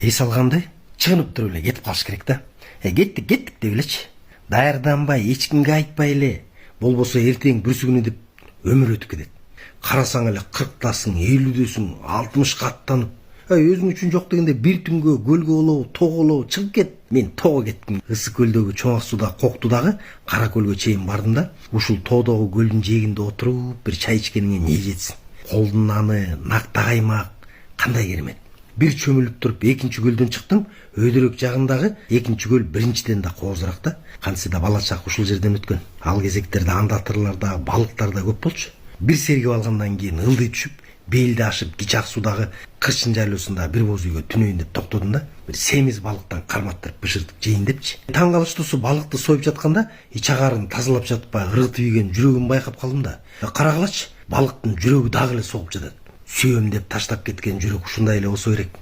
эс алгандай чыгынып туруп эле кетип калыш керек да. Кеттик деп элечи. Даярданбай, эч кимге айтпай эле. Болбосо эртең бүрсүгүнү деп өмүр өтүп кетет. Карасаң эле 40тасың, 50дөсүң, 60 аттанып. Өзүң үчүн жок дегенде бир түнгө көлгө болобу, тоого болобу чыгып кет. Мен тоого кеттим. Ысык көлдөгү чоң ак сууда кокту дагы Кара көлгө чейин бардым да, ушул тоодогу көлдүн жээгинде отуруп бир чай ичкениңе не жетсин. Колдун наны, накта каймак, кандай керемет. Бир чөмүлүп туруп экинчи көлдөн чыктым. Өйдөрөк жагындагы экинчи көл биринчиден да коозураак да. Кантсе да бала чак ушул жерден өткөн. Ал кезектерде андатырлар да, балыктар да көп болчу. Бир сергип алгандан кийин ылдый түшүп, белди ашып кичи ак суудагы кырчын жайлоосунда бир боз үйгө түнөйүн деп токтодум да. Бир семиз балыктан карматтырып бышыртып жейин депчи. Таң калыштуусу балыкты союп жатканда ич агарын тазалап жатпай ыргытып ийген жүрөгүн байкап калдым да. Карагылачы, балыктын жүрөгү дагы эле согуп жатат. Сүйөм деп таштап кеткен жүрөк ушундай эле болсо керек.